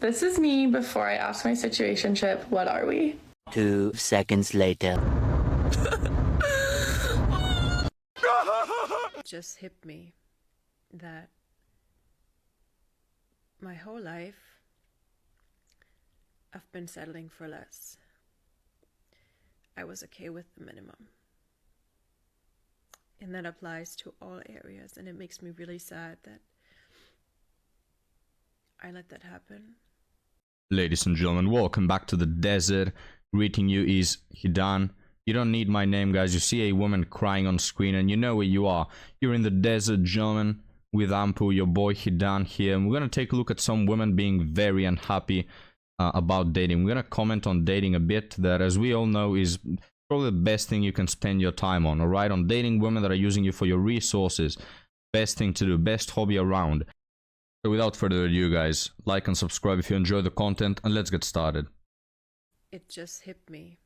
This is me before I ask my situationship, what are we? 2 seconds later. It just hit me that my whole life I've been settling for less. I was okay with the minimum. And that applies to all areas, and it makes me really sad that I let that happen. Ladies and gentlemen, welcome back to the desert. Greeting you is Hidan. You don't need my name, guys. You see a woman crying on screen and you know where you are. You're in the desert, gentlemen, with Ampu, your boy Hidan here. And we're going to take a look at some women being very unhappy about dating. We're going to comment on dating a bit that, as we all know, is probably the best thing you can spend your time on, alright? On dating women that are using you for your resources. Best thing to do, best hobby around. So without further ado, guys, like and subscribe if you enjoy the content, and let's get started. It just hit me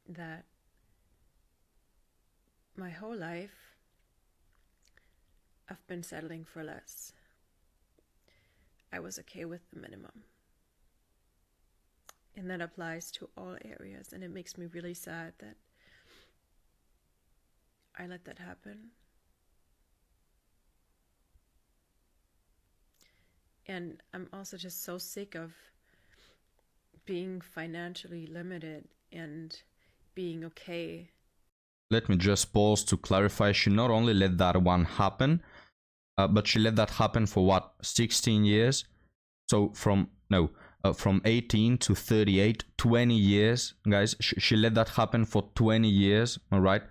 that my whole life I've been settling for less. I was okay with the minimum. And that applies to all areas, and it makes me really sad that I let that happen. And I'm also just so sick of being financially limited and being okay. Let me just pause to clarify. She not only let that one happen, but she let that happen for what, 16 years? So from 18 to 38, 20 years, guys. She let that happen for 20 years, all right?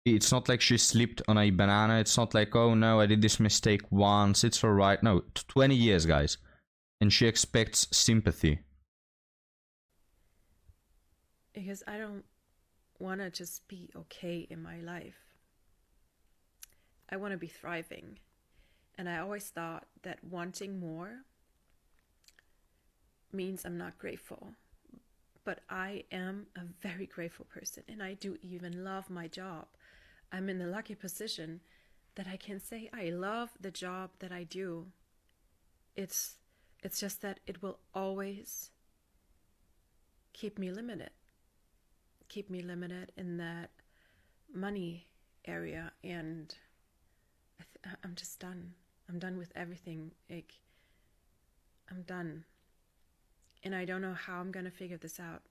It's not like she slipped on a banana. It's not like, oh no, I did this mistake once. It's all right. No, 20 years, guys. And she expects sympathy. Because I don't want to just be okay in my life. I want to be thriving. And I always thought that wanting more means I'm not grateful. But I am a very grateful person, and I do even love my job. I'm in the lucky position that I can say I love the job that I do. It's just that it will always keep me limited. Keep me limited in that money area, and I'm just done. I'm done with everything. I'm done. And I don't know how I'm going to figure this out.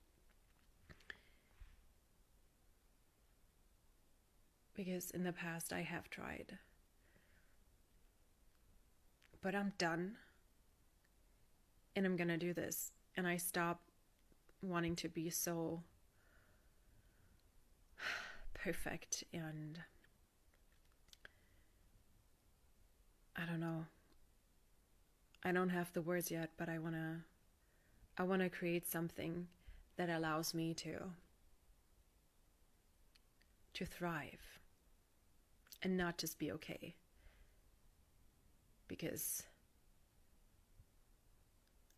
Because in the past I have tried. But I'm done. And I'm going to do this. And I stop wanting to be so perfect, and I don't know. I don't have the words yet, but I want to create something that allows me to thrive and not just be okay. Because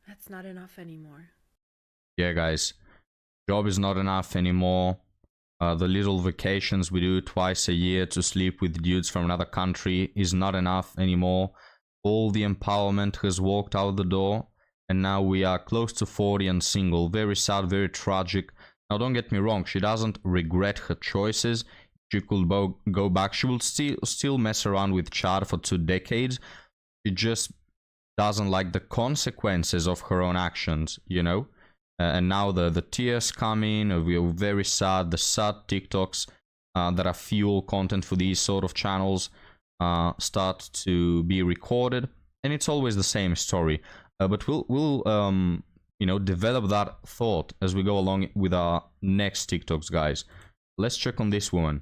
that's not enough anymore. Yeah, guys. Job is not enough anymore. The little vacations we do twice a year to sleep with dudes from another country is not enough anymore. All the empowerment has walked out the door. And now we are close to 40 and single. Very sad, very tragic. Now don't get me wrong, she doesn't regret her choices. She could go back. She will still mess around with Chad for 2 decades. She just doesn't like the consequences of her own actions, you know? And now the tears come in. We are very sad. The sad TikToks that are fuel content for these sort of channels start to be recorded. And it's always the same story. But we'll you know, develop that thought as we go along with our next TikToks, guys. Let's check on this woman.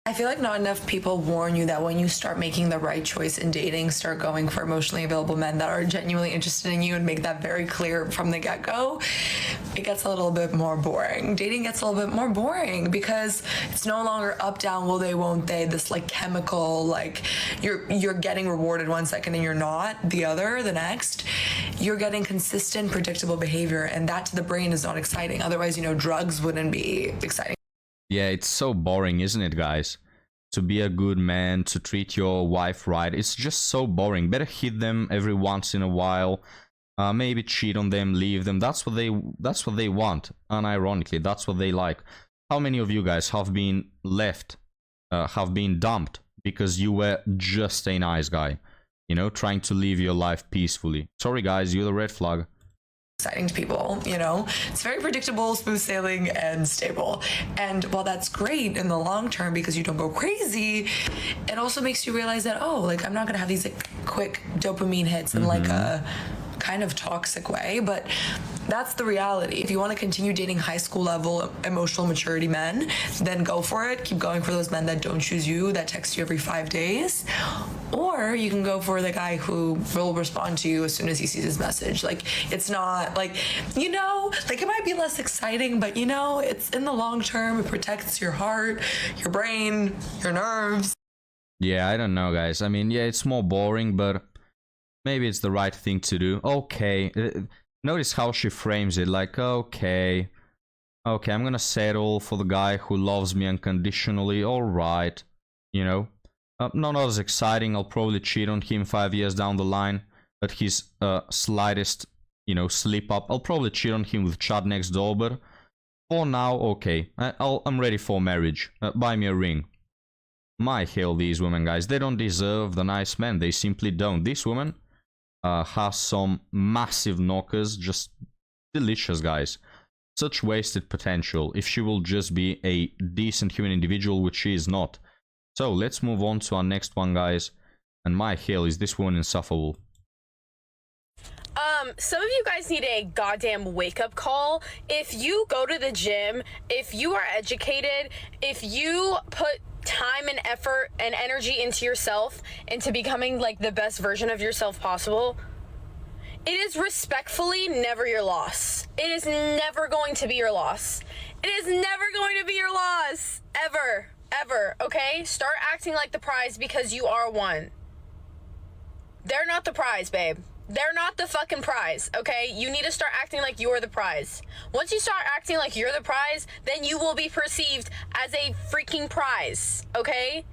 I feel like not enough people warn you that when you start making the right choice in dating, start going for emotionally available men that are genuinely interested in you, and make that very clear from the get-go, it gets a little bit more boring. Dating gets a little bit more boring because it's no longer up, down, will they, won't they, this like chemical, like you're getting rewarded 1 second and you're not the next. You're getting consistent, predictable behavior, and that to the brain is not exciting. Otherwise, you know, drugs wouldn't be exciting. Yeah, it's so boring, isn't it, guys? to be a good man, to treat your wife right. It's just so boring. Better hit them every once in a while. Maybe cheat on them, leave them. That's what they want. Unironically, that's what they like. How many of you guys have been left, have been dumped because you were just a nice guy, you know, trying to live your life peacefully? Sorry guys, you're the red flag. Exciting to people, you know, it's very predictable, smooth sailing, and stable. And while that's great in the long term because you don't go crazy, it also makes you realize that, oh, like, I'm not gonna have these like quick dopamine hits in like a kind of toxic way, but that's the reality. If you want to continue dating high school level emotional maturity men, then go for it. Keep going for those men that don't choose you, that text you every 5 days. Or you can go for the guy who will respond to you as soon as he sees his message. Like, it's not like, you know, like, it might be less exciting, but you know, it's in the long term, it protects your heart, your brain, your nerves. Yeah, I don't know, guys. I mean, yeah, it's more boring, but maybe it's the right thing to do. Okay. Notice how she frames it, like, okay, I'm gonna settle for the guy who loves me unconditionally, alright, you know. Not as exciting, I'll probably cheat on him 5 years down the line, at his slightest, you know, slip up. I'll probably cheat on him with Chad next door, but for now, okay, I'm ready for marriage. Buy me a ring. My hell, these women, guys, they don't deserve the nice men, they simply don't. This woman has some massive knockers, just delicious, guys. Such wasted potential if she will just be a decent human individual, which she is not. So let's move on to our next one, guys. And my hell, is this one insufferable. Some of you guys need a goddamn wake-up call. If you go to the gym, if you are educated, if you put time and effort and energy into yourself, into becoming like the best version of yourself possible, it is respectfully never your loss. It is never going to be your loss. It is never going to be your loss. Ever. Ever. Okay? Start acting like the prize because you are one. They're not the prize, babe. They're not the fucking prize, okay? You need to start acting like you're the prize. Once you start acting like you're the prize, then you will be perceived as a freaking prize, okay?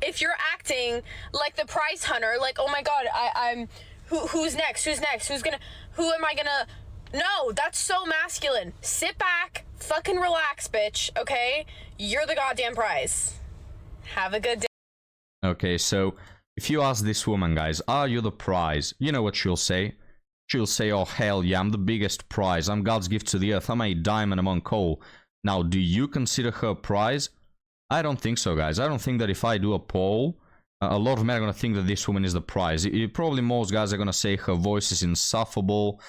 If you're acting like the prize hunter, like, oh my god, I'm... Who's next? Who am I gonna... No, that's so masculine. Sit back, fucking relax, bitch, okay? You're the goddamn prize. Have a good day. Okay, so... if you ask this woman, guys, are you the prize? You know what she'll say? She'll say, oh hell yeah, I'm the biggest prize. I'm God's gift to the earth. I'm a diamond among coal. Now, do you consider her a prize? I don't think so, guys. I don't think that if I do a poll, a lot of men are going to think that this woman is the prize. Probably most guys are going to say her voice is insufferable.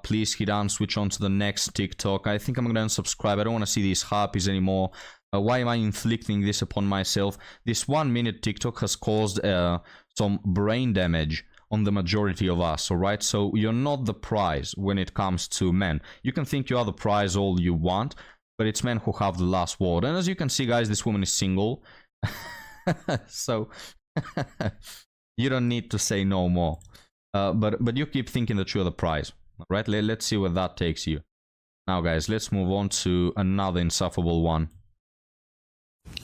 Please hit on, switch on to the next TikTok. I think I'm going to unsubscribe. I don't want to see these harpies anymore. Why am I inflicting this upon myself? This 1 minute TikTok has caused some brain damage on the majority of us, alright? So you're not the prize when it comes to men. You can think you are the prize all you want, but it's men who have the last word. And as you can see, guys, this woman is single. So you don't need to say no more. But you keep thinking that you're the prize, right? Let's see where that takes you. Now, guys, let's move on to another insufferable one.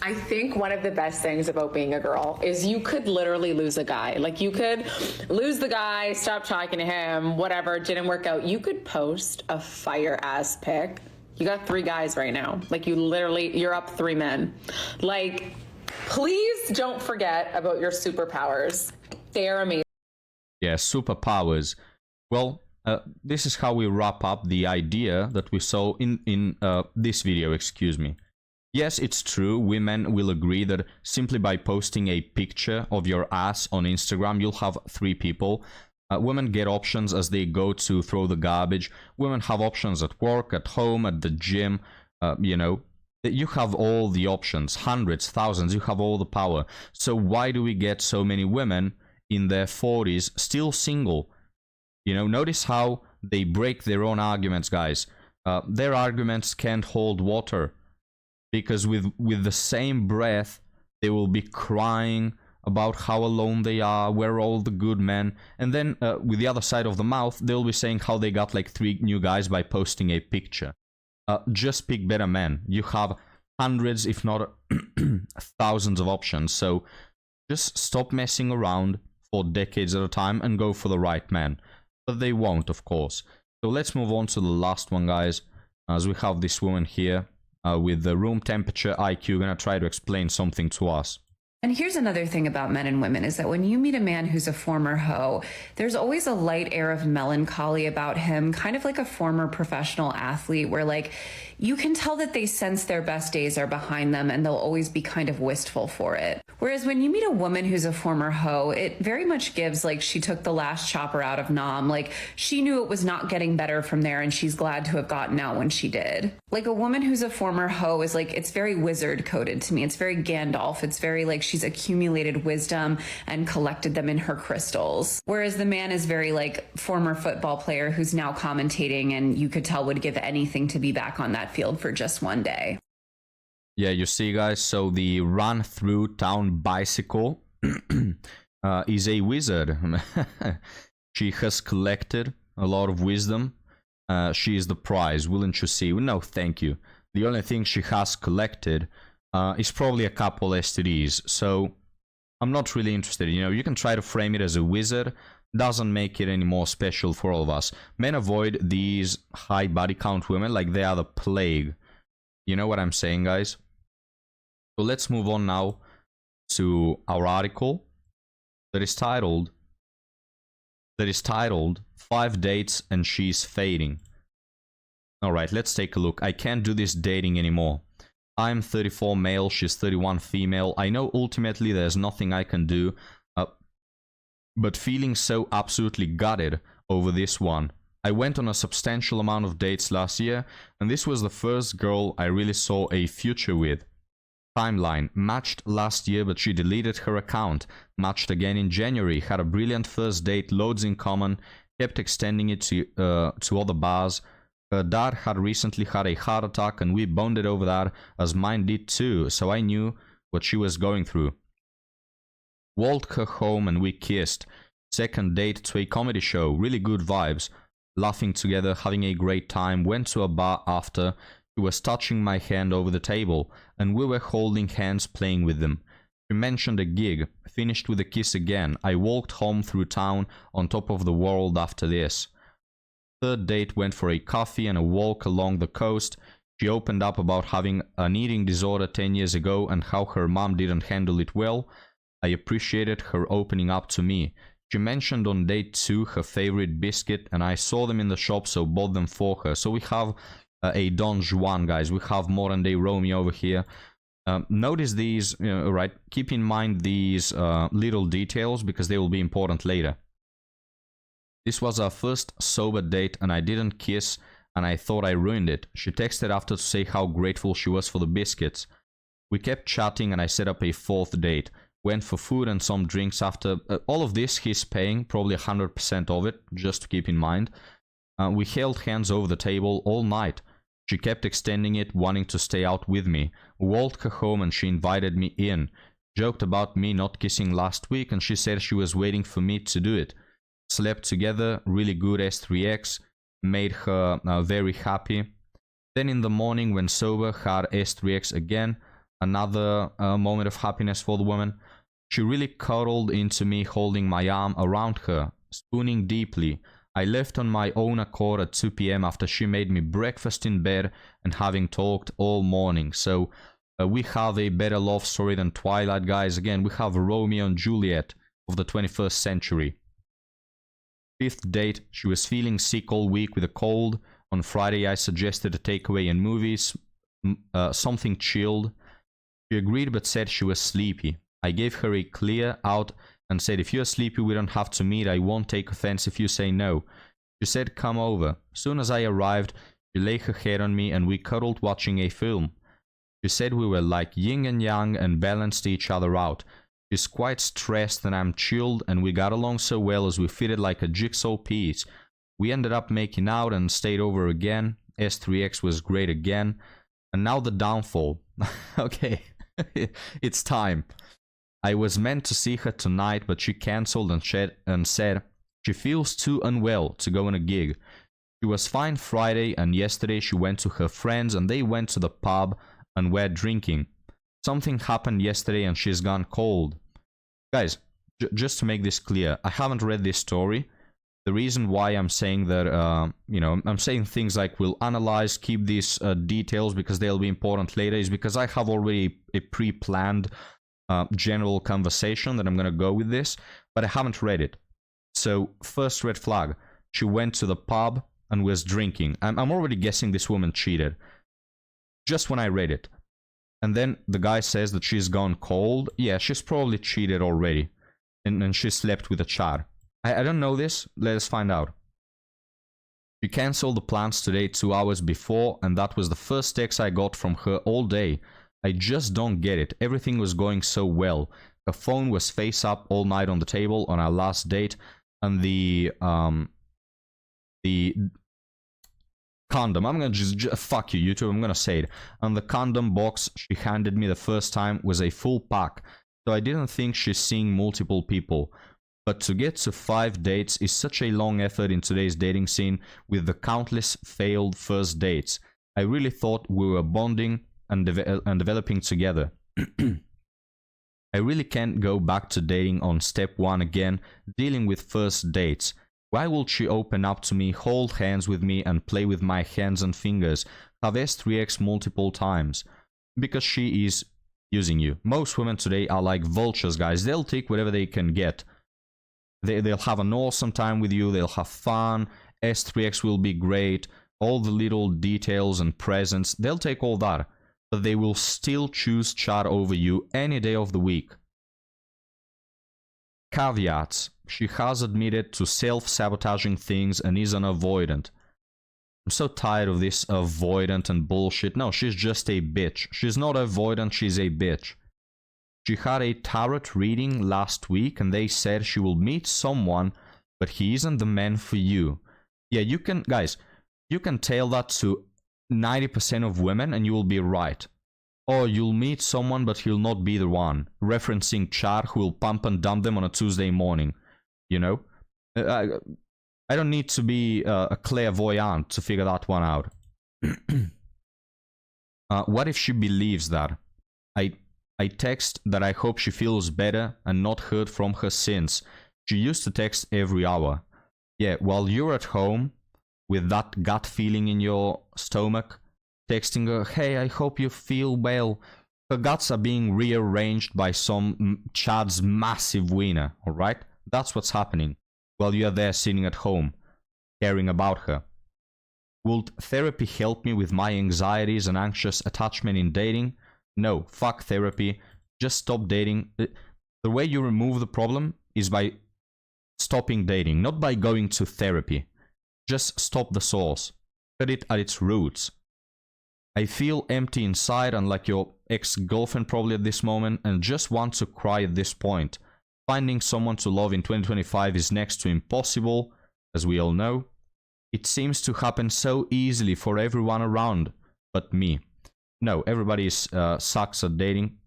I think one of the best things about being a girl is you could literally lose a guy. Like, you could lose the guy, stop talking to him, whatever, didn't work out. You could post a fire-ass pic. You got 3 guys right now. Like, you're up 3 men. Like, please don't forget about your superpowers. They're amazing. Yeah, superpowers. Well, this is how we wrap up the idea that we saw in this video, excuse me. Yes, it's true, women will agree that simply by posting a picture of your ass on Instagram, you'll have 3 people. Women get options as they go to throw the garbage. Women have options at work, at home, at the gym. You know, you have all the options, hundreds, thousands, you have all the power. So why do we get so many women in their 40s still single? You know, notice how they break their own arguments, guys. Their arguments can't hold water. Because with the same breath, they will be crying about how alone they are, where are all the good men. And then with the other side of the mouth, they'll be saying how they got like 3 new guys by posting a picture. Just pick better men. You have hundreds, if not thousands of options. So just stop messing around for decades at a time and go for the right man. But they won't, of course. So let's move on to the last one, guys. As we have this woman here with the room temperature IQ gonna try to explain something to us. And here's another thing about men and women is that when you meet a man who's a former hoe, there's always a light air of melancholy about him, kind of like a former professional athlete where like you can tell that they sense their best days are behind them and they'll always be kind of wistful for it. Whereas when you meet a woman who's a former hoe, it very much gives like she took the last chopper out of Nam. Like she knew it was not getting better from there and she's glad to have gotten out when she did. Like a woman who's a former hoe is like, it's very wizard coded to me. It's very Gandalf. It's very like she's accumulated wisdom and collected them in her crystals. Whereas the man is very like former football player who's now commentating and you could tell would give anything to be back on that field for just one day. Yeah, you see, guys, so the run through town bicycle is a wizard. She has collected a lot of wisdom. She is the prize, wouldn't you see? No, thank you. The only thing she has collected is probably a couple STDs. So I'm not really interested. You know, you can try to frame it as a wizard. Doesn't make it any more special for all of us. Men avoid these high body count women like they are the plague. You know what I'm saying, guys? So let's move on now to our article that is titled 5 Dates and She's Fading. Alright, let's take a look. I can't do this dating anymore. I'm 34 male, she's 31 female. I know ultimately there's nothing I can do, but feeling so absolutely gutted over this one. I went on a substantial amount of dates last year, and this was the first girl I really saw a future with. Timeline: matched last year, but she deleted her account. Matched again in January, had a brilliant first date, loads in common, kept extending it to other bars. Her dad had recently had a heart attack, and we bonded over that, as mine did too, so I knew what she was going through. Walked her home and we kissed. Second date to a comedy show, really good vibes. Laughing together, having a great time. Went to a bar after. She was touching my hand over the table, and we were holding hands playing with them. She mentioned a gig. Finished with a kiss again. I walked home through town on top of the world after this. Third date went for a coffee and a walk along the coast. She opened up about having an eating disorder 10 years ago and how her mom didn't handle it well. I appreciated her opening up to me. She mentioned on date 2 her favorite biscuit, and I saw them in the shop, so bought them for her. So we have a Don Juan, guys. We have modern day Romeo over here. Notice these, right? Keep in mind these little details because they will be important later. This was our first sober date, and I didn't kiss, and I thought I ruined it. She texted after to say how grateful she was for the biscuits. We kept chatting, and I set up a fourth date. Went for food and some drinks after. All of this he's paying, probably 100% of it, just to keep in mind. We held hands over the table all night. She kept extending it, wanting to stay out with me. Walked her home and she invited me in. Joked about me not kissing last week, and she said she was waiting for me to do it. Slept together, really good S3X, made her very happy. Then in the morning when sober, had S3X again. Another moment of happiness for the woman. She really cuddled into me, holding my arm around her, spooning deeply. I left on my own accord at 2 p.m. after she made me breakfast in bed and having talked all morning. So we have a better love story than Twilight, guys. Again, we have Romeo and Juliet of the 21st century. Fifth date, she was feeling sick all week with a cold. On Friday, I suggested a takeaway and movies, something chilled. She agreed but said she was sleepy. I gave her a clear out and said, if you're sleepy, we don't have to meet. I won't take offense if you say no. She said, come over. Soon as I arrived, she lay her head on me and we cuddled watching a film. She said we were like yin and yang and balanced each other out. She's quite stressed and I'm chilled, and we got along so well as we fitted like a jigsaw piece. We ended up making out and stayed over again. S3X was great again. And now the downfall. Okay, it's time. I was meant to see her tonight, but she cancelled and said she feels too unwell to go on a gig. She was fine Friday, and yesterday she went to her friends and they went to the pub and we're drinking. Something happened yesterday and she's gone cold. Guys, just to make this clear, I haven't read this story. The reason why I'm saying that, I'm saying things like we'll analyze, keep these details because they'll be important later, is because I have already a pre-planned general conversation that I'm going to go with this, but I haven't read it. So, first red flag, she went to the pub and was drinking. I'm already guessing this woman cheated, just when I read it. And then the guy says that she's gone cold. Yeah, she's probably cheated already. And she slept with a char. I don't know this. Let us find out. She cancelled the plans today 2 hours before, and that was the first text I got from her all day. I just don't get it. Everything was going so well. Her phone was face up all night on the table on our last date, and the condom, I'm gonna just fuck you, YouTube, I'm gonna say it. And the condom box she handed me the first time was a full pack, so I didn't think she's seeing multiple people. But to get to 5 dates is such a long effort in today's dating scene with the countless failed first dates. I really thought we were bonding and developing together. I really can't go back to dating on step 1 again, dealing with first dates. Why would she open up to me, hold hands with me and play with my hands and fingers, have S3X multiple times? Because she is using you. Most women today are like vultures, guys. They'll take whatever they can get. They'll have an awesome time with you, they'll have fun, S3X will be great, all the little details and presents, they'll take all that, but they will still choose chat over you any day of the week. Caveats: she has admitted to self-sabotaging things and is an avoidant. I'm so tired of this avoidant and bullshit. No, she's just a bitch. She's not avoidant, she's a bitch. She had a tarot reading last week and they said she will meet someone, but he isn't the man for you. Yeah, you can, guys, you can tell that to 90% of women and you will be right. Or you'll meet someone but he'll not be the one. Referencing Char who will pump and dump them on a Tuesday morning. You know? I don't need to be a clairvoyant to figure that one out. What if she believes that? I text that I hope she feels better and not hurt from her sins. She used to text every hour. Yeah, while you're at home, with that gut feeling in your stomach, texting her, hey, I hope you feel well. Her guts are being rearranged by some Chad's massive wiener, alright? That's what's happening, while you're there sitting at home, caring about her. Would therapy help me with my anxieties and anxious attachment in dating? No, fuck therapy. Just stop dating. The way you remove the problem is by stopping dating, not by going to therapy. Just stop the source. Cut it at its roots. I feel empty inside, unlike your ex-girlfriend probably at this moment, and just want to cry at this point. Finding someone to love in 2025 is next to impossible, as we all know. It seems to happen so easily for everyone around, but me. No, everybody sucks at dating.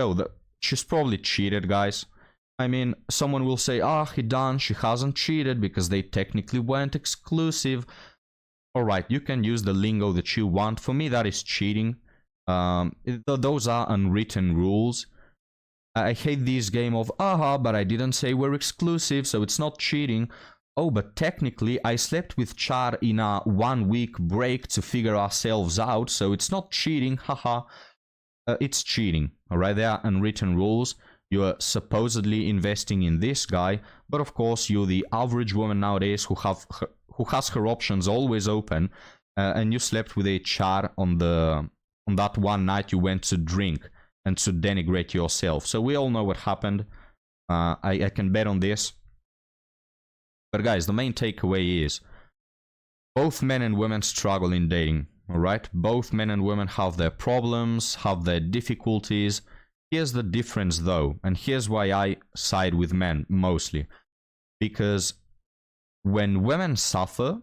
So, she's probably cheated, guys. I mean, someone will say, he done, she hasn't cheated because they technically weren't exclusive. Alright, you can use the lingo that you want. For me, that is cheating. Those are unwritten rules. I hate this game of, but I didn't say we're exclusive, so it's not cheating. Oh, but technically, I slept with Char in a 1 week break to figure ourselves out, so it's not cheating, haha. It's cheating, alright? There are unwritten rules. You are supposedly investing in this guy, but of course, you're the average woman nowadays who has her options always open, and you slept with a Char on that one night you went to drink and to denigrate yourself. So we all know what happened. I can bet on this. But guys, the main takeaway is both men and women struggle in dating, alright? Both men and women have their problems, have their difficulties. Here's the difference though, and here's why I side with men mostly. Because when women suffer,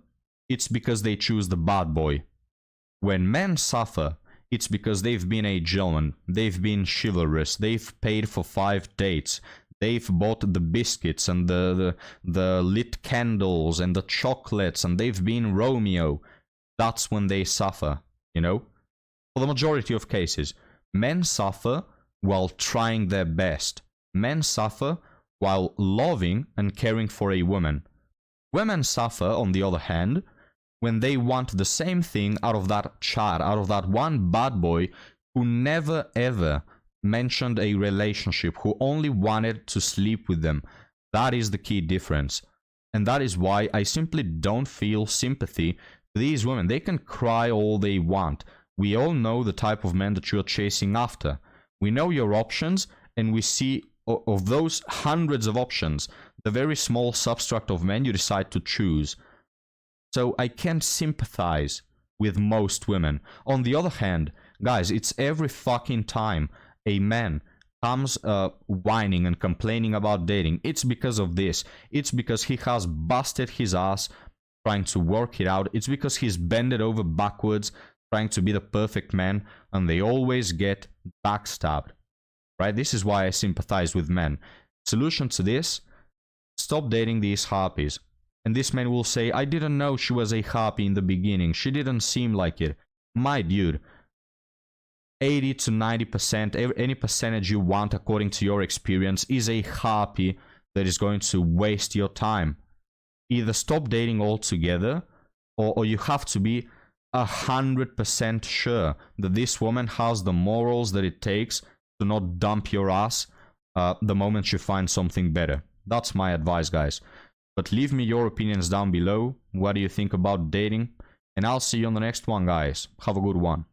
it's because they choose the bad boy. When men suffer, it's because they've been a gentleman, they've been chivalrous, they've paid for 5 dates. They've bought the biscuits and the lit candles and the chocolates, and they've been Romeo. That's when they suffer, you know? For the majority of cases, men suffer while trying their best. Men suffer while loving and caring for a woman. Women suffer, on the other hand, when they want the same thing out of that child, out of that one bad boy who never ever mentioned a relationship, who only wanted to sleep with them. That is the key difference. And that is why I simply don't feel sympathy for these women. They can cry all they want. We all know the type of men that you're chasing after. We know your options, and we see of those hundreds of options, the very small subtract of men you decide to choose. So I can't sympathize with most women. On the other hand, guys, it's every fucking time a man comes whining and complaining about dating, it's because of this. It's because he has busted his ass trying to work it out. It's because he's bended over backwards trying to be the perfect man, and they always get backstabbed. Right? This is why I sympathize with men. Solution to this: stop dating these harpies. And this man will say, I didn't know she was a harpy in the beginning. She didn't seem like it. My dude, 80 to 90%, any percentage you want according to your experience, is a harpy that is going to waste your time. Either stop dating altogether, or you have to be 100% sure that this woman has the morals that it takes to not dump your ass the moment you find something better. That's my advice, guys. But leave me your opinions down below. What do you think about dating? And I'll see you on the next one, guys. Have a good one.